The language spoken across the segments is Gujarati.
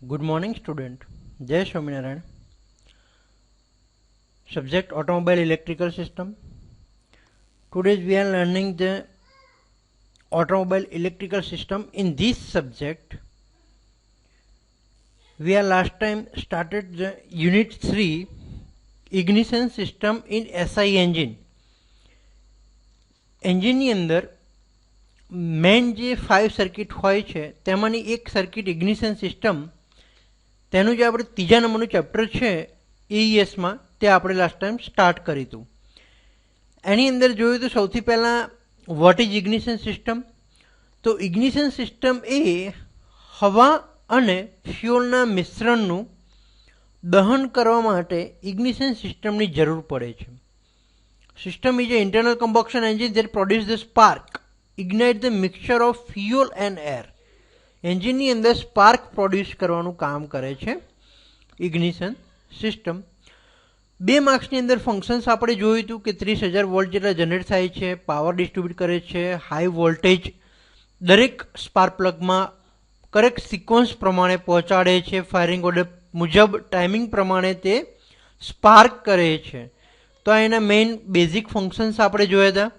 Good morning, student. Jai Swaminarayan. Subject Automobile Electrical System. Today we are learning the automobile electrical system. In this subject, we are last time started the Unit 3 Ignition System in SI engine. એન્જિનની અંદર મેઇન જે 5 સર્કિટ હોય છે તેમાંની એક સર્કિટ ઇગ્નિશન સિસ્ટમ, તેનું જે આપણે ત્રીજા નંબરનું ચેપ્ટર છે એઈએસમાં, તે આપણે લાસ્ટ ટાઈમ સ્ટાર્ટ કર્યું હતું. એની અંદર જોયું તો સૌથી પહેલાં વોટ ઇઝ ઇગ્નિશન સિસ્ટમ. તો ઇગ્નિશન સિસ્ટમ એ હવા અને ફ્યુઅલના મિશ્રણનું દહન કરવા માટે ઇગ્નિશન સિસ્ટમની જરૂર પડે છે. System is an internal combustion engine that produces the spark, ignite the mixture of fuel and air. એન્જિનની અંદર સ્પાર્ક પ્રોડ્યુસ કરવાનું કામ કરે છે ઇગ્નિશન સિસ્ટમ. 2 માર્ક્સની અંદર ફંક્શન્સ આપણે જોયું હતું કે 30,000 વોલ્ટ જેટલા જનરેટ થાય છે, પાવર ડિસ્ટ્રીબ્યુટ કરે છે, હાઈ વોલ્ટેજ દરેક સ્પાર્ક પ્લગમાં કરેક્ટ સિક્વન્સ પ્રમાણે પહોંચાડે છે, ફાયરિંગ ઓર્ડર મુજબ ટાઈમિંગ પ્રમાણે તે સ્પાર્ક કરે છે. તો એના મેઇન બેઝિક ફંક્શન્સ આપણે જોયા હતા.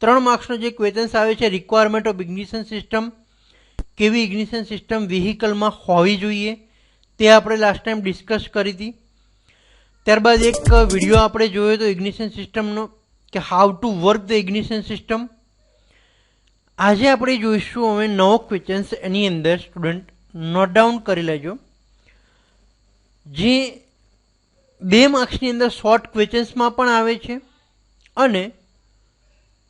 3 માર્ક્સનો જે ક્વેશ્ચન્સ આવે છે રિક્વાયરમેન્ટ ઓફ ઇગ્નિશન સિસ્ટમ, કેવી ઇગ્નિશન સિસ્ટમ વ્હીકલમાં હોવી જોઈએ તે આપણે લાસ્ટ ટાઈમ ડિસ્કસ કરી હતી. ત્યારબાદ એક વિડીયો આપણે જોયો હતો ઇગ્નિશન સિસ્ટમનો કે how to work the ignition system. આજે આપણે જોઈશું હવે નવો ક્વેશ્ચન્સ. એની અંદર સ્ટુડન્ટ નોટ ડાઉન કરી લેજો. જે 2 માર્ક્સની અંદર શોર્ટ ક્વેશ્ચન્સમાં પણ આવે છે અને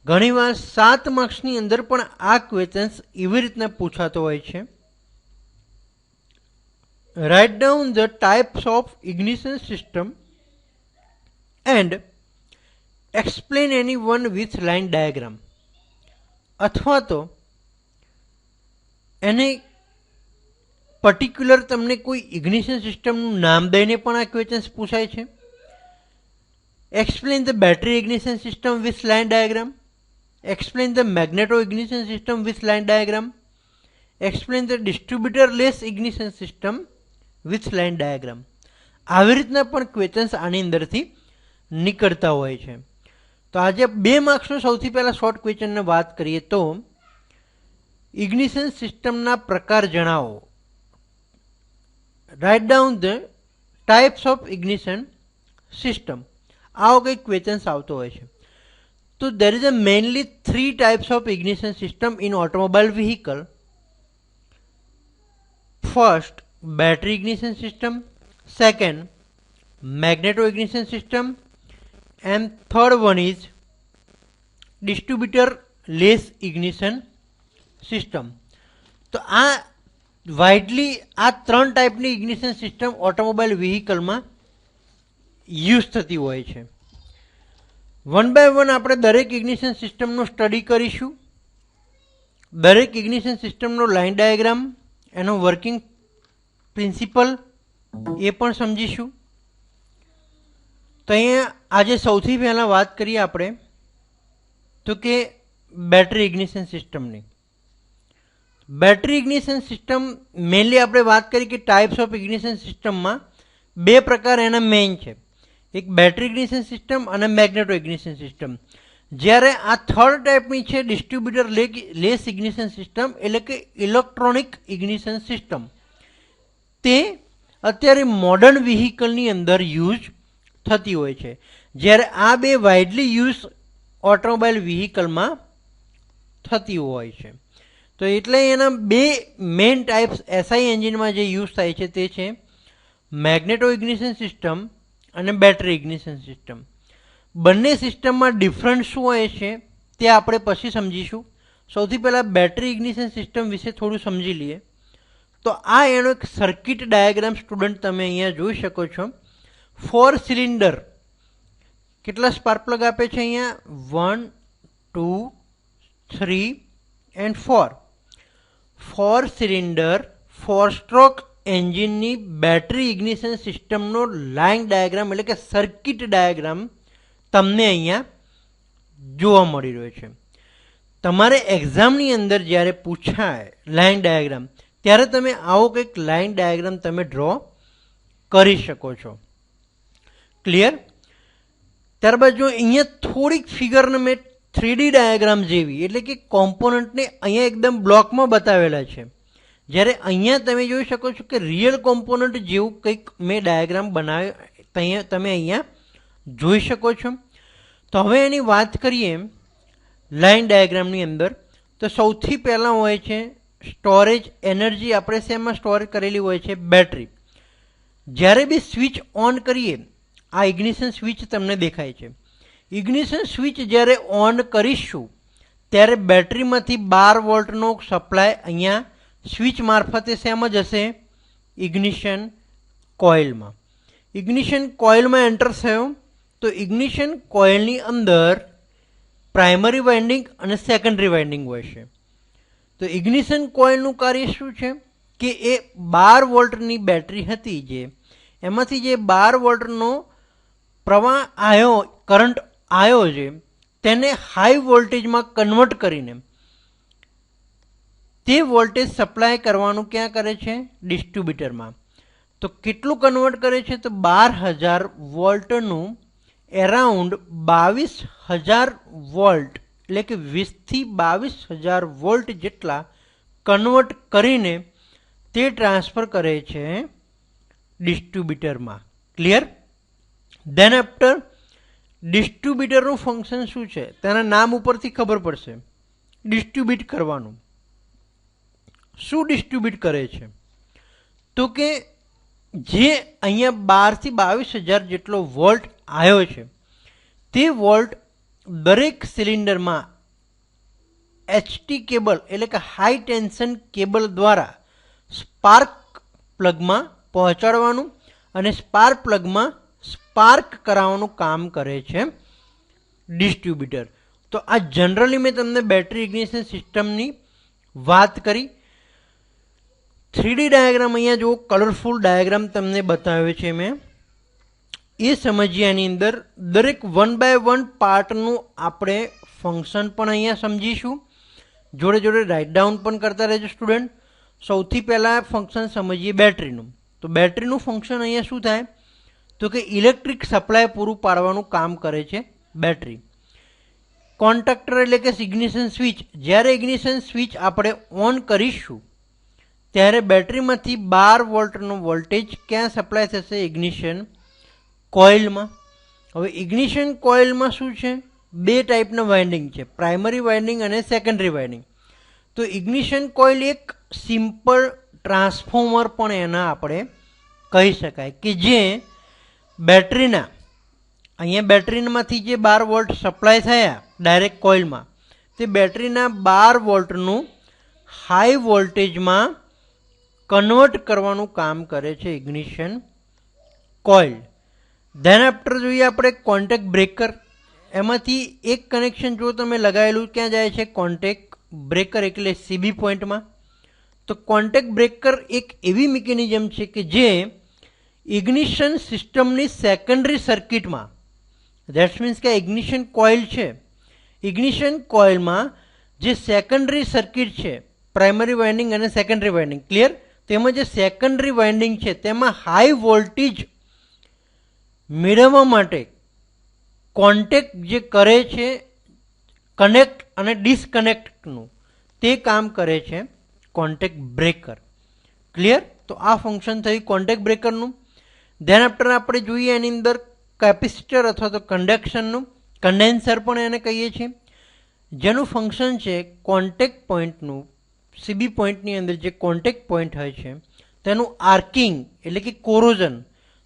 ઘણીવાર 7 માર્ક્સની અંદર પણ આ ક્વેશ્ચન્સ એવી રીતના પૂછાતો હોય છે. Right down the types of ignition system and explain any one with line diagram. અથવા તો એને પર્ટિક્યુલર તમને કોઈ ઇગ્નિશન સિસ્ટમનું નામ દઈને પણ આ ક્વેશ્ચન્સ પૂછાય છે. Explain the battery ignition system with line diagram. Explain the magneto ignition system with line diagram. Explain the distributor less ignition system with line diagram. આવી રીતના પણ ક્વેશ્ચન્સ આની અંદરથી નીકળતા હોય છે. તો આજે 2 માર્ક્સનો સૌથી પહેલાં શોર્ટ ક્વેશ્ચનની વાત કરીએ તો ઇગ્નિશન સિસ્ટમના પ્રકાર જણાવો. Write down the types of ignition system. આવો કંઈક ક્વેશ્ચન્સ આવતો હોય છે. તો there is a mainly 3 types of ignition system in automobile vehicle. First, battery ignition system. Second, magneto ignition system. And third one is distributor less ignition system. તો આ વાઇડલી આ 3 ટાઈપની ઇગ્નિશન સિસ્ટમ ઓટોમોબાઈલ વ્હીકલમાં યુઝ થતી હોય છે. 1 બાય 1 આપણે દરેક ઇગ્નિશન સિસ્ટમનો સ્ટડી કરીશું. દરેક ઇગ્નિશન સિસ્ટમનો લાઇન ડાયાગ્રામ, એનો વર્કિંગ પ્રિન્સિપલ એ પણ સમજીશું. તો અહીંયા આજે સૌથી પહેલાં વાત કરીએ આપણે તો કે બેટરી ઇગ્નિશન સિસ્ટમની. બેટરી ઇગ્નિશન સિસ્ટમ મેઇનલી આપણે વાત કરી કે ટાઈપ્સ ઓફ ઇગ્નિશન સિસ્ટમમાં 2 પ્રકાર એના મેઇન છે. એક બેટરી ઇગ્નિશન સિસ્ટમ અને મેગ્નેટો ઇગ્નિશન સિસ્ટમ. જ્યારે આ થર્ડ ટાઈપની છે ડિસ્ટ્રીબ્યુટર લેસ ઇગ્નિશન સિસ્ટમ, એટલે કે ઇલેક્ટ્રોનિક ઇગ્નિશન સિસ્ટમ. તે અત્યારે મોડર્ન વ્હીકલની અંદર યુઝ થતી હોય છે. જ્યારે આ 2 વાઇડલી યુઝ ઓટોમોબાઈલ વ્હીકલમાં થતી હોય છે. તો એટલે એના 2 મેઇન ટાઈપ્સ એસઆઈ એન્જિનમાં જે યુઝ થાય છે તે છે મેગ્નેટો ઇગ્નિશન સિસ્ટમ અને બેટરી ઇગ્નિશન સિસ્ટમ. બંને સિસ્ટમમાં ડિફરન્સ શું હોય છે તે આપણે પછી સમજીશું. સૌથી પહેલાં બેટરી ઇગ્નિશન સિસ્ટમ વિશે થોડું સમજી લઈએ. તો આ એનો એક સર્કિટ ડાયાગ્રામ સ્ટુડન્ટ તમે અહીંયા જોઈ શકો છો. 4 સિલિન્ડર. કેટલા સ્પાર્ક પ્લગ આપે છે અહીંયા? 1, 2, 3 એન્ડ 4. 4 સિલિન્ડર 4 સ્ટ્રોક એન્જિનની બેટરી ઇગ્નિશન સિસ્ટમનો લાઇન ડાયાગ્રામ એટલે કે સર્કિટ ડાયાગ્રામ તમને અહીંયા જોવા મળી રહ્યો છે. તમારે એક્ઝામની અંદર જ્યારે પૂછાય લાઇન ડાયાગ્રામ ત્યારે તમે આવો કંઈક લાઇન ડાયાગ્રામ તમે ડ્રો કરી શકો છો. ક્લિયર? ત્યારબાદ જો અહીંયા થોડીક ફિગરને મેં 3D ડાયાગ્રામ જેવી એટલે કે કોમ્પોનન્ટને અહીંયા એકદમ બ્લોકમાં બતાવેલા છે, જ્યારે અહીંયા તમે જોઈ શકો છો કે રિયલ કોમ્પોનન્ટ જેવું કંઈક મેં ડાયાગ્રામ બનાવ્યો તમે અહીંયા જોઈ શકો છો. તો હવે એની વાત કરીએ લાઇન ડાયાગ્રામની અંદર, તો સૌથી પહેલાં હોય છે સ્ટોરેજ એનર્જી. આપણે શેમાં સ્ટોર કરેલી હોય છે? બેટરી. જ્યારે બી સ્વિચ ઓન કરીએ, આ ઇગ્નિશન સ્વિચ તમને દેખાય છે. ઇગ્નિશન સ્વિચ જ્યારે ઓન કરીશું ત્યારે બેટરીમાંથી 12 વોલ્ટનો સપ્લાય અહીંયા સ્વિચ મારફતે શેમાં જશે? ઇગ્નિશન કોઇલમાં. ઇગ્નિશન કોઇલમાં એન્ટર થયો તો ઇગ્નિશન કોઇલની અંદર પ્રાઇમરી વાઇન્ડિંગ અને સેકન્ડરી વાઇન્ડિંગ હોય છે. તો ઇગ્નિશન કોઇલનું કાર્ય શું છે કે એ 12 વોલ્ટની બેટરી હતી, જે એમાંથી જે 12 વોલ્ટનો પ્રવાહ આવ્યો, કરંટ આવ્યો છે, તેને હાઈ વોલ્ટેજમાં કન્વર્ટ કરીને તે વોલ્ટેજ સપ્લાય કરવાનું ક્યાં કરે છે? ડિસ્ટ્રીબ્યુટરમાં. તો કેટલું કન્વર્ટ કરે છે? તો 12,000 વોલ્ટનું એરાઉન્ડ 22,000 વોલ્ટ એટલે કે 20 થી 22,000 વોલ્ટ જેટલા કન્વર્ટ કરીને તે ટ્રાન્સફર કરે છે ડિસ્ટ્રીબ્યુટરમાં. ક્લિયર? ધેન આફ્ટર ડિસ્ટ્રીબ્યુટરનું ફંક્શન શું છે? તેના નામ ઉપરથી ખબર પડશે. ડિસ્ટ્રીબ્યુટ કરવાનું. શું ડિસ્ટ્રીબ્યુટ કરે છે? તો કે જે અહીંયા 12 થી 22,000 જેટલો વોલ્ટ આવ્યો છે તે વોલ્ટ દરેક સિલિન્ડરમાં HT કેબલ એટલે કે હાઈ ટેન્શન કેબલ દ્વારા સ્પાર્ક પ્લગમાં પહોંચાડવાનું અને સ્પાર્ક પ્લગમાં સ્પાર્ક કરાવવાનું કામ કરે છે ડિસ્ટ્રીબ્યુટર. તો આ જનરલી મેં તમને બેટરી ઇગ્નિશન સિસ્ટમની વાત કરી. 3D ડાયાગ્રામ અહીંયા જો કલરફુલ ડાયાગ્રામ તમને બતાવ્યો છે મેં, એ સમજ્યાની અંદર દરેક 1 બાય 1 પાર્ટનું આપણે ફંક્શન પણ અહીંયા સમજીશું. જોડે જોડે રાઇટ ડાઉન પણ કરતા રહેજો સ્ટુડન્ટ. સૌથી પહેલાં ફંક્શન સમજીએ બેટરીનું. તો બેટરીનું ફંક્શન અહીંયા શું થાય? તો કે ઇલેક્ટ્રિક સપ્લાય પૂરું પાડવાનું કામ કરે છે બેટરી. કોન્ટેક્ટર એટલે કે ઇગ્નિશન સ્વિચ, જ્યારે ઇગ્નિશન સ્વિચ આપણે ઓન કરીશું ત્યારે બેટરીમાંથી 12 વોલ્ટનો વોલ્ટેજ ક્યાં સપ્લાય થશે? ઇગ્નિશન કોઇલમાં. હવે ઇગ્નિશન કોઇલમાં શું છે? બે ટાઈપના વાઇન્ડિંગ છે, પ્રાઇમરી વાઇન્ડિંગ અને સેકન્ડરી વાઇન્ડિંગ. તો ઇગ્નિશન કોઇલ એક સિમ્પલ ટ્રાન્સફોર્મર પણ એના આપણે કહી શકાય કે જે બેટરીના અહીંયા બેટરીમાંથી જે 12 વોલ્ટ સપ્લાય થયા ડાયરેક્ટ કોઇલમાં, તે બેટરીના 12 વોલ્ટનું હાઈ વોલ્ટેજમાં કન્વર્ટ કરવાનું કામ કરે છે ઇગ્નિશન કોઇલ. ધેન આફ્ટર જોઈએ આપણે કોન્ટેક્ટ બ્રેકર. એમાંથી એક કનેક્શન જો તમે લગાવેલું ક્યાં જાય છે? કોન્ટેક્ટ બ્રેકર એટલે CB પોઈન્ટમાં. તો કોન્ટેક્ટ બ્રેકર એક એવી મિકેનિઝમ છે કે જે ઇગ્નિશન સિસ્ટમની સેકન્ડરી સર્કિટમાં, ધેટ્સ મીન્સ કે ઇગ્નિશન કોઇલ છે, ઇગ્નિશન કોઇલમાં જે સેકન્ડરી સર્કિટ છે, પ્રાઇમરી વાઇન્ડિંગ અને સેકન્ડરી વાઇન્ડિંગ, ક્લિયર? તેમાં જે સેકન્ડરી વાઇન્ડિંગ છે તેમાં હાઈ વોલ્ટેજ મેળવવા માટે કોન્ટેક્ટ જે કરે છે કનેક્ટ અને ડિસકનેક્ટનું, તે કામ કરે છે કોન્ટેક્ટ બ્રેકર. ક્લિયર? તો આ ફંક્શન થયું કોન્ટેક્ટ બ્રેકરનું. ધેન આફ્ટર આપણે જોઈએ એની અંદર કેપેસિટર અથવા તો કન્ડક્શનનું, કન્ડેન્સર પણ એને કહીએ છીએ, જેનું ફંક્શન છે કોન્ટેક્ટ પોઈન્ટનું. CB પોઈન્ટની અંદર જે કોન્ટેક્ટ પોઈન્ટ હોય છે તેનું આર્કિંગ એટલે કે કોરોઝન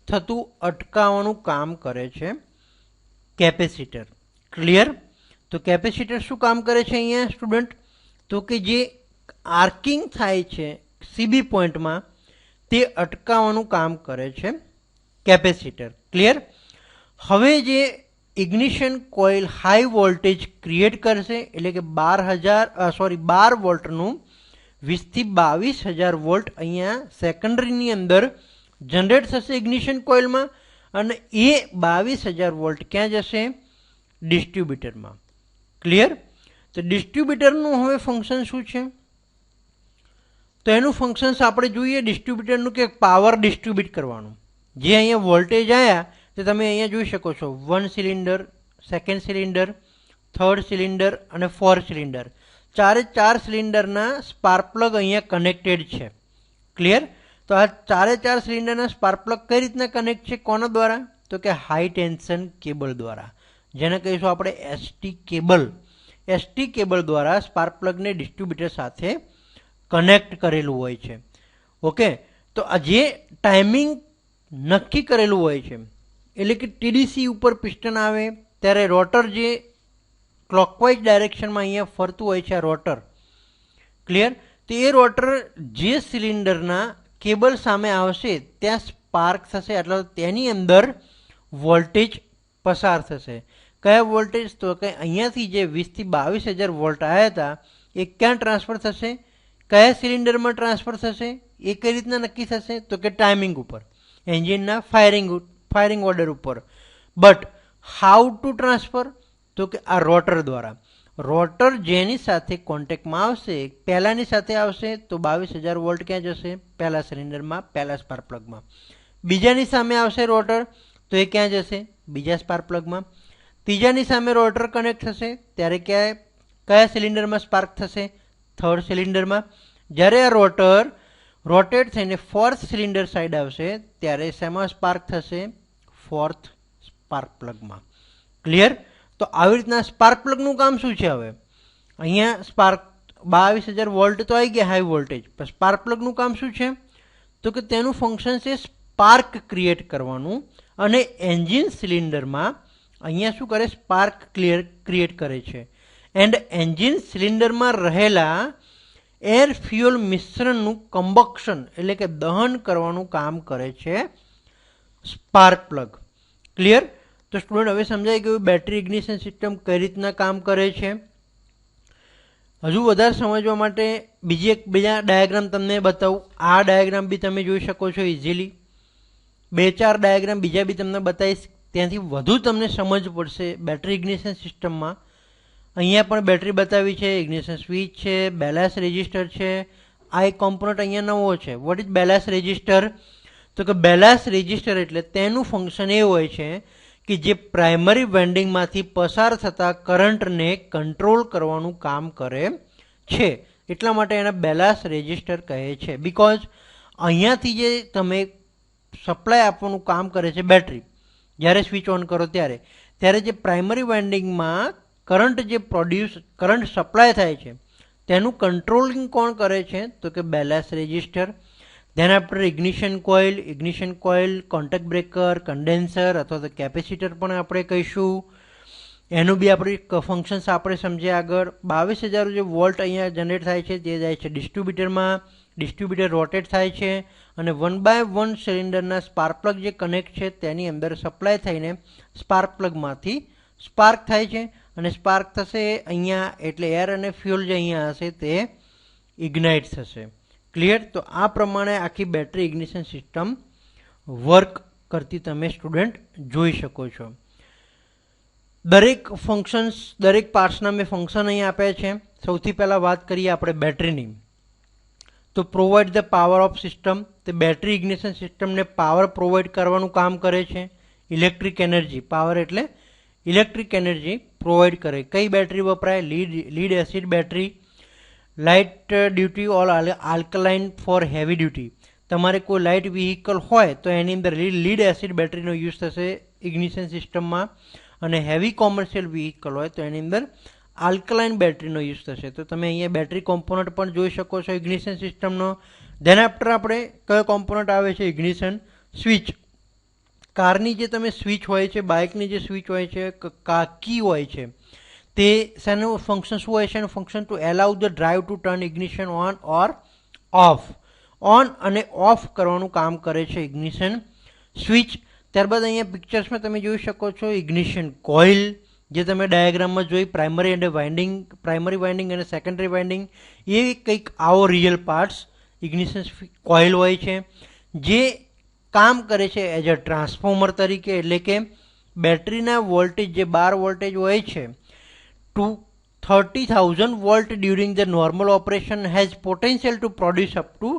થતું અટકાવવાનું કામ કરે છે કેપેસિટર. ક્લિયર? તો કેપેસિટર શું કામ કરે છે અહીંયા સ્ટુડન્ટ? તો કે જે આર્કિંગ થાય છે CB પોઈન્ટમાં તે અટકાવવાનું કામ કરે છે કેપેસિટર. ક્લિયર? હવે જે ignition coil high voltage create કરશે એટલે કે 12 વોલ્ટનું 20 થી 22,000 વોલ્ટ અહીંયા સેકન્ડરીની અંદર જનરેટ થશે ઇગ્નિશન કોઇલમાં, અને એ 22,000 વોલ્ટ ક્યાં જશે? ડિસ્ટ્રીબ્યુટરમાં. ક્લિયર? તો ડિસ્ટ્રીબ્યુટરનું હવે ફંક્શન શું છે? તો એનું ફંક્શન્સ આપણે જોઈએ ડિસ્ટ્રીબ્યુટરનું કે પાવર ડિસ્ટ્રીબ્યુટ કરવાનું. જે અહીંયા વોલ્ટેજ આવ્યા તે તમે અહીંયા જોઈ શકો છો 1 cylinder, 2nd cylinder, 3rd cylinder અને 4th સિલિન્ડર. ચારે ચાર સિલિન્ડરના સ્પાર્ક પ્લગ અહીંયા કનેક્ટેડ છે. ક્લિયર? તો આ ચારે ચાર સિલિન્ડરના સ્પાર્ક પ્લગ કઈ રીતના કનેક્ટ છે, કોના દ્વારા? તો કે હાઈ ટેન્શન કેબલ દ્વારા, જેને કહીશું આપણે એસટી કેબલ. એસટી કેબલ દ્વારા સ્પાર્ક પ્લગને ડિસ્ટ્રીબ્યુટર સાથે કનેક્ટ કરેલું હોય છે. ઓકે, તો આ જે ટાઈમિંગ નક્કી કરેલું હોય છે, એટલે કે ટીડીસી ઉપર પિસ્ટન આવે ત્યારે રોટર જે ક્લોકવાઇઝ ડાયરેક્શનમાં અહીંયા ફરતું હોય છે આ રોટર. ક્લિયર? તો એ રોટર જે સિલિન્ડરના કેબલ સામે આવશે ત્યાં સ્પાર્ક થશે, એટલે તેની અંદર વોલ્ટેજ પસાર થશે. કયા વોલ્ટેજ? તો કે અહીંયાથી જે 20 થી 22,000 વોલ્ટ આવ્યા હતા એ ક્યાં ટ્રાન્સફર થશે, કયા સિલિન્ડરમાં ટ્રાન્સફર થશે, એ કઈ રીતના નક્કી થશે? તો કે ટાઈમિંગ ઉપર, એન્જિનના ફાયરિંગ ઓર્ડર ઉપર. But how to transfer? તો કે આ રોટર દ્વારા. રોટર જેની સાથે કોન્ટેક્ટમાં આવશે, પહેલાની સાથે આવશે તો 22,000 વોલ્ટ ક્યાં જશે? પહેલા સિલિન્ડરમાં, પહેલા સ્પાર્ક પ્લગમાં. બીજાની સામે આવશે રોટર તો એ ક્યાં જશે? બીજા સ્પાર્ક પ્લગમાં. ત્રીજાની સામે રોટર કનેક્ટ થશે ત્યારે કયા સિલિન્ડરમાં સ્પાર્ક થશે? 3rd સિલિન્ડરમાં. જ્યારે આ રોટર રોટેટ થઈને 4th સિલિન્ડર સાઈડ આવશે ત્યારે શેમાં સ્પાર્ક થશે? 4th spark પ્લગમાં. ક્લિયર? તો આવી રીતના સ્પાર્ક પ્લગનું કામ શું છે? હવે અહીંયા સ્પાર્ક 22,000 વોલ્ટ તો આવી ગયા હાઈ વોલ્ટેજ, પણ સ્પાર્ક પ્લગનું કામ શું છે? તો કે તેનું ફંક્શન છે સ્પાર્ક ક્રિએટ કરવાનું, અને એન્જિન સિલિન્ડરમાં અહીંયા શું કરે? સ્પાર્ક ક્રિએટ કરે છે. એન્ડ એન્જિન સિલિન્ડરમાં રહેલા એર ફ્યુઅલ મિશ્રણનું કમ્બક્શન એટલે કે દહન કરવાનું કામ કરે છે સ્પાર્ક પ્લગ. ક્લિયર? તો સ્ટુડન્ટ હવે સમજાઈ ગયું બેટરી ઇગ્નિશન સિસ્ટમ કઈ રીતના કામ કરે છે. હજુ વધારે સમજવા માટે બીજા ડાયાગ્રામ તમને બતાવું. આ ડાયાગ્રામ બી તમે જોઈ શકો છો ઇઝીલી. 2-4 ડાયાગ્રામ બીજા બી તમને બતાવીશ, ત્યાંથી વધુ તમને સમજ પડશે બેટરી ઇગ્નિશન સિસ્ટમમાં. અહીંયા પણ બેટરી બતાવી છે, ઇગ્નિશન સ્વિચ છે, બેલાન્સ રેજિસ્ટર છે. આ એક કોમ્પોનન્ટ અહીંયા નવો છે. What is ballast resistor? તો કે બેલાન્સ રેજિસ્ટર એટલે તેનું ફંક્શન એ હોય છે કે જે પ્રાઇમરી વાઇન્ડિંગમાંથી પસાર થતા કરંટને કંટ્રોલ કરવાનું કામ કરે છે. એટલા માટે એને બેલાન્સ રેજિસ્ટર કહે છે. બિકોઝ અહીંયાથી જે તમે સપ્લાય આપવાનું કામ કરે છે બેટરી, જ્યારે સ્વિચ ઓન કરો ત્યારે જે પ્રાઇમરી વાઇન્ડિંગમાં કરંટ સપ્લાય થાય છે તેનું કંટ્રોલિંગ કોણ કરે છે? તો કે ballast resistor. Then after ignition coil, contact breaker, condenser અથવા તો કેપેસિટર પણ આપણે કહીશું. એનું બી આપણે ફંક્શન્સ આપણે સમજ્યા આગળ. 22,000 જે વોલ્ટ અહીંયા જનરેટ થાય છે તે જાય છે ડિસ્ટ્રીબ્યુટરમાં. ડિસ્ટ્રીબ્યુટર રોટેટ થાય છે અને 1 by 1 સિલિન્ડરના સ્પાર્ક પ્લગ જે કનેક્ટ છે તેની અંદર સપ્લાય થઈને સ્પાર્ક પ્લગમાંથી સ્પાર્ક થાય છે, અને સ્પાર્ક થશે અહીંયા એટલે એર અને ફ્યુઅલ જે અહીંયા હશે તે ઇગ્નાઇટ થશે. ક્લિયર? તો આ પ્રમાણે આખી બેટરી ઇગ્નિશન સિસ્ટમ વર્ક કરતી તમે સ્ટુડન્ટ જોઈ શકો છો. દરેક ફંક્શન્સ, દરેક પાર્ટ્સના મેં ફંક્શન અહીં આપ્યા છે. સૌથી પહેલાં વાત કરીએ આપણે બેટરીની. તો provide the power of system. તે બેટરી ઇગ્નિશન સિસ્ટમને પાવર પ્રોવાઈડ કરવાનું કામ કરે છે. ઇલેક્ટ્રિક એનર્જી, પાવર એટલે ઇલેક્ટ્રિક એનર્જી પ્રોવાઈડ કરે. કઈ બેટરી વપરાય? Lead acid battery. Light duty or alkaline for heavy duty. તમારે કોઈ લાઇટ વ્હીકલ હોય તો એની અંદર લીડ એસિડ બેટરીનો યુઝ થશે ઇગ્નિશન સિસ્ટમમાં, અને હેવી કોમર્શિયલ વ્હીકલ હોય તો એની અંદર આલ્કલાઇન બેટરીનો યુઝ થશે. તો તમે અહીંયા બેટરી કોમ્પોનન્ટ પણ જોઈ શકો છો ઇગ્નિશન સિસ્ટમનો. ધેન આફ્ટર આપણે કયો કોમ્પોનન્ટ આવે છે? Ignition switch. કારની જે તમે સ્વિચ હોય છે, બાઇકની જે સ્વિચ હોય છે, કી હોય છે, તે શેનું ફંક્શન શું હોય છે? એનું function to allow the drive to turn ignition on or off. On અને ઓફ કરવાનું કામ કરે છે ઇગ્નિશન સ્વિચ. ત્યારબાદ અહીંયા પિક્ચર્સમાં તમે જોઈ શકો છો ઇગ્નિશન કોઇલ, જે તમે ડાયાગ્રામમાં જોઈ પ્રાઇમરી વાઇન્ડિંગ અને સેકન્ડરી વાઇન્ડિંગ. એ કંઈક આવો રિયલ પાર્ટ્સ ઇગ્નિશન કોઇલ હોય છે, જે કામ કરે છે એઝ અ ટ્રાન્સફોર્મર તરીકે. એટલે કે બેટરીના વોલ્ટેજ જે 12 વોલ્ટેજ હોય છે two 30,000 volt during the normal operation has potential to produce up to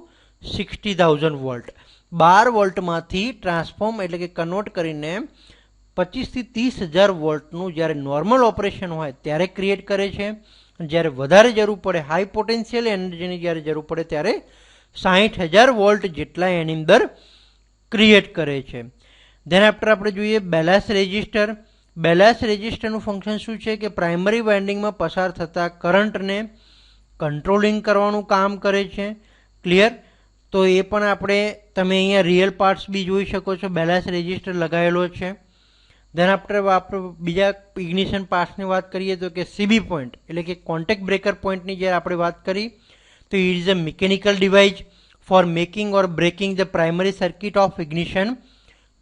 60,000 volt. 12 વોલ્ટમાંથી transform એટલે કે કન્વર્ટ કરીને 25 થી 30,000 વોલ્ટનું જ્યારે નોર્મલ ઓપરેશન હોય ત્યારે ક્રિએટ કરે છે. જ્યારે વધારે જરૂર પડે, હાઈ પોટેન્શિયલ એનર્જીની જ્યારે જરૂર પડે ત્યારે 60,000 વોલ્ટ જેટલા એની અંદર ક્રિએટ કરે છે. ધેન આફ્ટર આપણે જોઈએ બેલાસ રેઝિસ્ટર. બેલાસ રેઝિસ્ટરનું ફંક્શન શું છે કે પ્રાઇમરી વાઇન્ડિંગમાં પસાર થતા કરંટને કંટ્રોલિંગ કરવાનું કામ કરે છે. ક્લિયર? તો એ પણ આપણે તમે અહીંયા રિયલ પાર્ટ્સ બી જોઈ શકો છો. બેલાસ રેઝિસ્ટર લગાવેલો છે. ધેન આફ્ટર આપણે બીજા ઇગ્નિશન પાર્ટ્સની વાત કરીએ તો કે સીબી પોઈન્ટ એટલે કે કોન્ટેક્ટ બ્રેકર પોઈન્ટની જ્યારે આપણે વાત કરી તો it is a mechanical device for making or breaking the primary circuit of ignition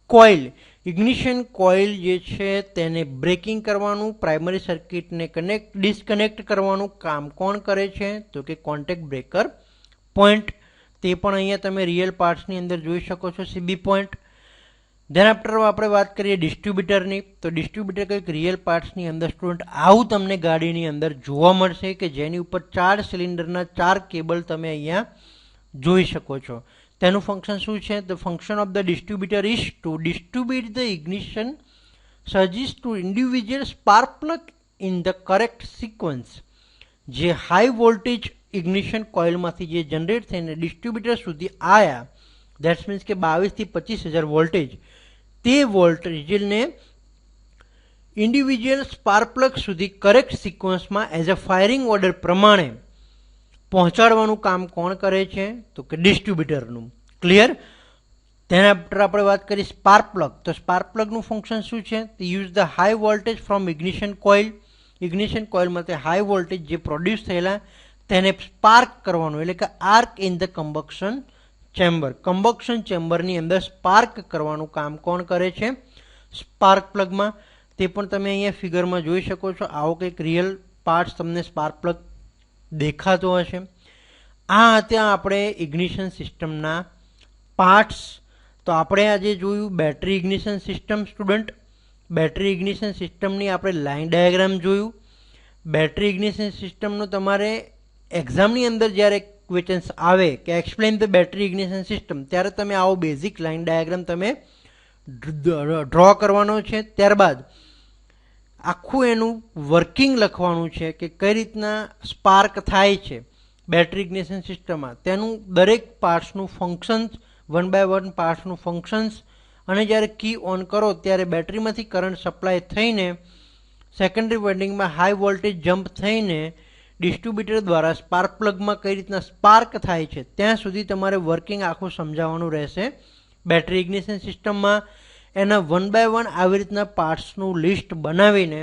coil. Ignition coil જે છે તેને બ્રેકિંગ કરવાનું, પ્રાઇમરી સર્કિટને ડિસ્કનેક્ટ કરવાનું કામ કોણ કરે છે તો કે કોન્ટેક્ટ બ્રેકર પોઈન્ટ. તે પણ અહીંયા તમે રિયલ પાર્ટ્સની અંદર જોઈ શકો છો સીબી પોઈન્ટ. ધેન આફ્ટર આપણે વાત કરીએ ડિસ્ટ્રીબ્યુટરની. તો ડિસ્ટ્રીબ્યુટર કંઈક રિયલ પાર્ટ્સની અંદર સ્ટુડન્ટ આવું તમને ગાડીની અંદર જોવા મળશે કે જેની ઉપર 4 સિલિન્ડરના 4 કેબલ તમે અહીંયા જોઈ શકો છો. તેનું ફંક્શન શું છે? The function of the distributor is to distribute the ignition surges to individual spark plug in the correct sequence. જે હાઈ વોલ્ટેજ ઇગ્નિશન કોઇલમાંથી જે જનરેટ થઈને ડિસ્ટ્રીબ્યુટર સુધી આવ્યા, દેટ્સ મીન્સ કે 22 થી 25,000 વોલ્ટેજ, તે વોલ્ટેજને ઇન્ડિવિજ્યુઅલ સ્પાર્ક પ્લગ સુધી કરેક્ટ સિક્વન્સમાં એઝ અ ફાયરિંગ ઓર્ડર પ્રમાણે પહોંચાડવાનું કામ કોણ કરે છે તો કે ડિસ્ટ્રીબ્યુટરનું. ક્લિયર? તેના આફ્ટર આપણે વાત કરીએ સ્પાર્ક પ્લગ. તો સ્પાર્ક પ્લગનું ફંક્શન શું છે? Use the high voltage from ignition coil. Ignition કોઇલમાંથી હાઈ વોલ્ટેજ જે પ્રોડ્યુસ થયેલા તેને સ્પાર્ક કરવાનું એટલે કે arc in the combustion chamber. Combustion ચેમ્બરની અંદર સ્પાર્ક કરવાનું કામ કોણ કરે છે? સ્પાર્ક પ્લગમાં. તે પણ તમે અહીંયા ફિગરમાં જોઈ શકો છો. આવો કંઈક રિયલ પાર્ટ્સ તમને સ્પાર્ક પ્લગ દેખાતો હશે. આ હતા આપણે ઇગ્નિશન સિસ્ટમના પાર્ટ્સ. તો આપણે આજે જોયું battery ignition system student. Battery ignition સિસ્ટમની આપણે લાઇન ડાયાગ્રામ જોયું. બેટરી ઇગ્નિશન સિસ્ટમનું તમારે એક્ઝામની અંદર જ્યારે ક્વેશ્ચન્સ આવે કે explain the battery ignition system, ત્યારે તમે આવો બેઝિક લાઇન ડાયાગ્રામ તમે ડ્રો કરવાનો છે. ત્યારબાદ આખું એનું વર્કિંગ લખવાનું છે કે કઈ રીતના સ્પાર્ક થાય છે બેટરી ઇગ્નિશન સિસ્ટમમાં, તેનું દરેક પાર્ટ્સનું ફંક્શન્સ, 1 by 1 પાર્ટ્સનું ફંક્શન્સ, અને જ્યારે કી ઓન કરો ત્યારે બેટરીમાંથી કરંટ સપ્લાય થઈને સેકન્ડરી વાઇન્ડિંગમાં હાઈ વોલ્ટેજ જમ્પ થઈને ડિસ્ટ્રીબ્યુટર દ્વારા સ્પાર્ક પ્લગમાં કઈ રીતના સ્પાર્ક થાય છે ત્યાં સુધી તમારે વર્કિંગ આખું સમજાવવાનું રહેશે. બેટરી ઇગ્નિશન સિસ્ટમમાં એના 1 by 1 આવી રીતના પાર્ટ્સનું લિસ્ટ બનાવીને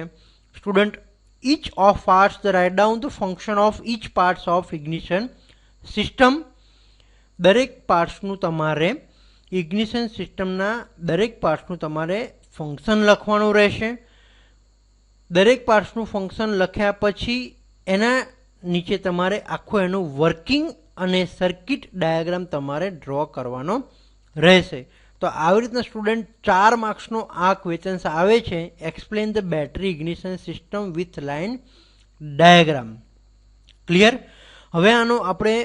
student each of parts the write down the function of each parts of ignition system. દરેક પાર્ટ્સનું તમારે ઇગ્નિશન સિસ્ટમના દરેક પાર્ટ્સનું તમારે ફંક્શન લખવાનું રહેશે. દરેક પાર્ટ્સનું ફંક્શન લખ્યા પછી એના નીચે તમારે આખું એનું વર્કિંગ અને સર્કિટ ડાયાગ્રામ તમારે ડ્રો કરવાનો રહેશે. તો આવી રીતના સ્ટુડન્ટ 4 માર્ક્સનો આ ક્વેશ્ચન્સ આવે છે. Explain the battery ignition system with line diagram. Clear? હવે આનો આપણે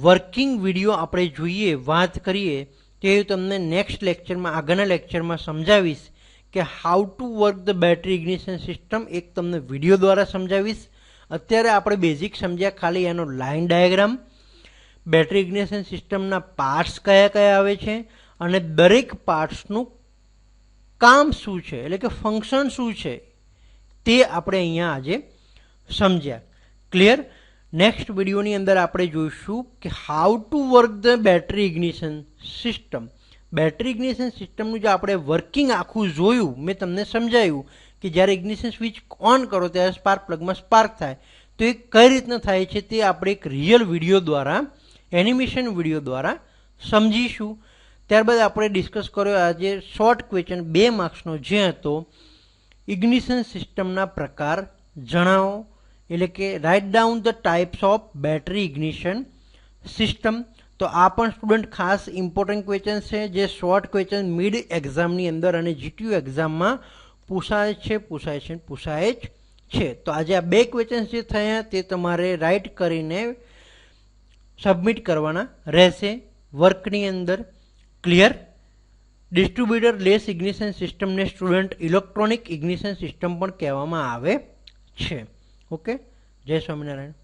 વર્કિંગ વિડીયો આપણે જોઈએ, વાત કરીએ તે તમને નેક્સ્ટ લેક્ચરમાં, આગળના લેક્ચરમાં સમજાવીશ કે how to work the battery ignition system. એક તમને વિડીયો દ્વારા સમજાવીશ. અત્યારે આપણે બેઝિક સમજ્યા ખાલી એનો લાઇન ડાયાગ્રામ, બેટરી ઇગ્નિશન સિસ્ટમના પાર્ટ્સ કયા કયા આવે છે અને દરેક પાર્ટ્સનું કામ શું છે એટલે કે ફંક્શન શું છે તે આપણે અહીંયા આજે સમજ્યા. ક્લિયર? નેક્સ્ટ વિડીયોની અંદર આપણે જોઈશું કે how to work the battery ignition system. Battery ignition સિસ્ટમનું જે આપણે વર્કિંગ આખું જોયું, મેં તમને સમજાવ્યું કે જ્યારે ઇગ્નિશન સ્વિચ ઓન કરો ત્યારે સ્પાર્ક પ્લગમાં સ્પાર્ક થાય, તો એ કઈ રીતના થાય છે તે આપણે એક રિયલ વિડીયો દ્વારા, એનિમેશન વિડીયો દ્વારા સમજીશું. ત્યારબાદ આપણે ડિસ્કસ કર્યો આજે શોર્ટ ક્વેશ્ચન 2 માર્ક્સનો જે હતો ઇગ્નિશન સિસ્ટમના પ્રકાર જણાવો, એટલે કે right down the types of battery ignition system. તો આ પણ સ્ટુડન્ટ ખાસ ઇમ્પોર્ટન્ટ ક્વેશ્ચન છે જે શોર્ટ ક્વેશ્ચન મિડ એક્ઝામની અંદર અને જીટીયુ એક્ઝામમાં પૂછાય જ છે. તો આજે આ 2 ક્વેશ્ચન્સ જે થયા તે તમારે રાઇટ કરીને સબમિટ કરવાના રહેશે વર્કની અંદર. ક્લિયર? ડિસ્ટ્રીબ્યુટર લેસ ઇગ્નિશન સિસ્ટમને સ્ટુડન્ટ ઇલેક્ટ્રોનિક ઇગ્નિશન સિસ્ટમ પણ કહેવામાં આવે છે. ઓકે, જય સ્વામિનારાયણ.